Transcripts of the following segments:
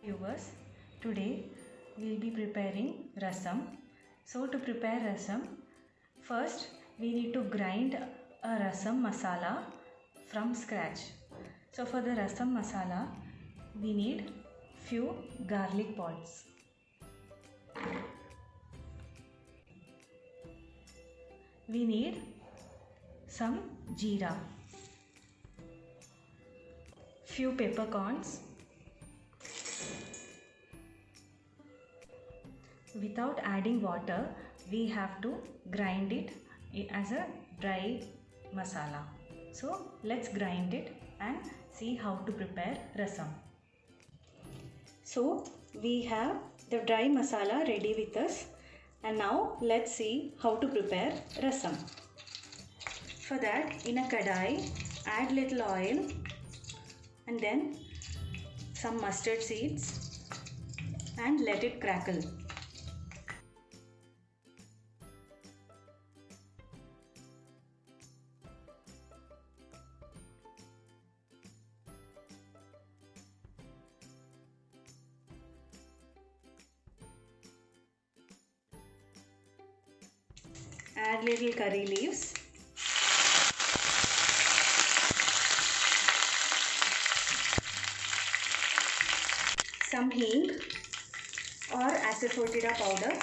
Viewers, today we will be preparing rasam. So to prepare rasam, first we need to grind a rasam masala from scratch. So for the rasam masala, we need few garlic pods. We need some jeera, few peppercorns. Without adding water, we have to grind it as a dry masala. So let's grind it and see how to prepare rasam. So we have the dry masala ready with us, and now let's see how to prepare rasam. For that, in a kadai, add little oil and then some mustard seeds and let it crackle. Add little curry leaves. Some hing or asafoetida powder.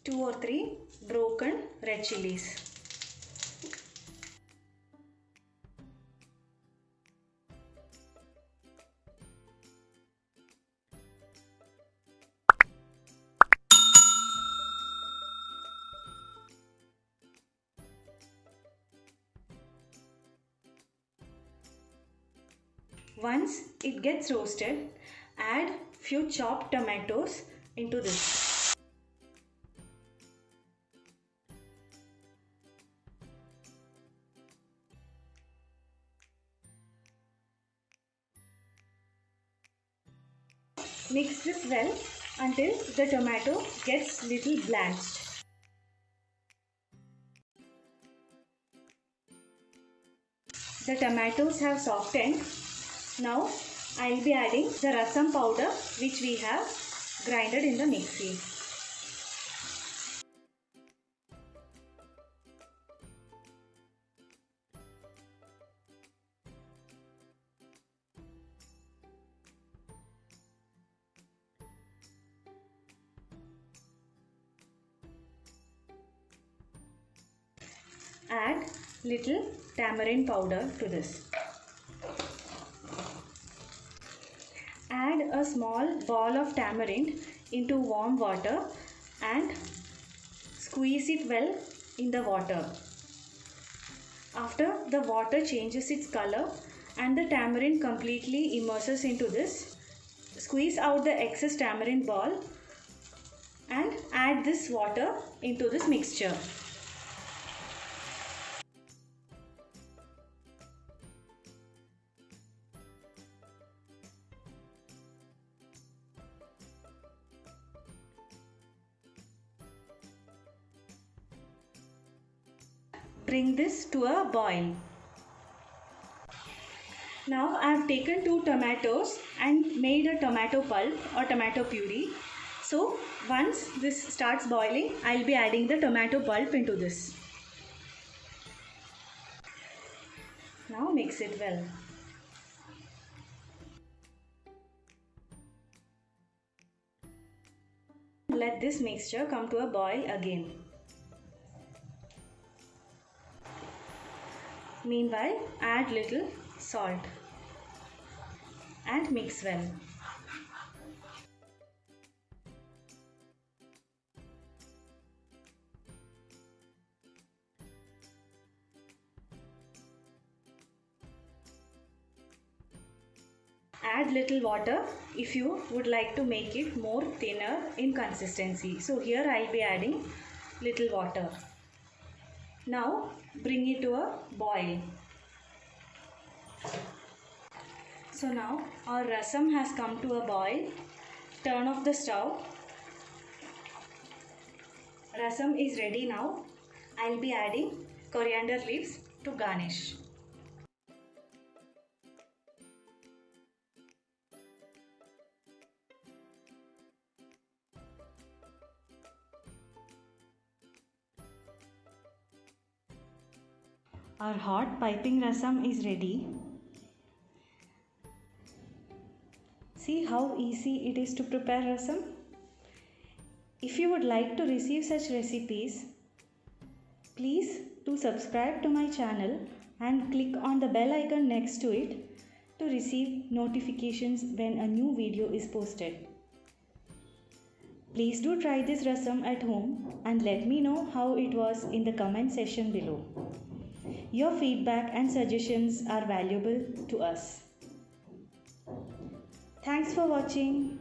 2 or 3 broken red chilies. Once it gets roasted, add few chopped tomatoes into this. Mix this well until the tomato gets little blanched. The tomatoes have softened. Now I will be adding the rasam powder which we have grinded in the mixie. Add little tamarind powder to this. Add a small ball of tamarind into warm water and squeeze it well in the water. After the water changes its color and the tamarind completely immerses into this, squeeze out the excess tamarind ball and add this water into this mixture. Bring this to a boil. Now I have taken 2 tomatoes and made a tomato pulp or tomato puree. So once this starts boiling, I will be adding the tomato pulp into this. Now mix it well. Let this mixture come to a boil again. Meanwhile, add little salt and mix well. Add little water if you would like to make it more thinner in consistency. So here I will be adding little water. Now bring it to a boil. So now our rasam has come to a boil. Turn off the stove. Rasam is ready now. I will be adding coriander leaves to garnish. Our hot piping rasam is ready. See how easy it is to prepare rasam. If you would like to receive such recipes, please do subscribe to my channel and click on the bell icon next to it to receive notifications when a new video is posted. Please do try this rasam at home and let me know how it was in the comment section below. Your feedback and suggestions are valuable to us. Thanks for watching.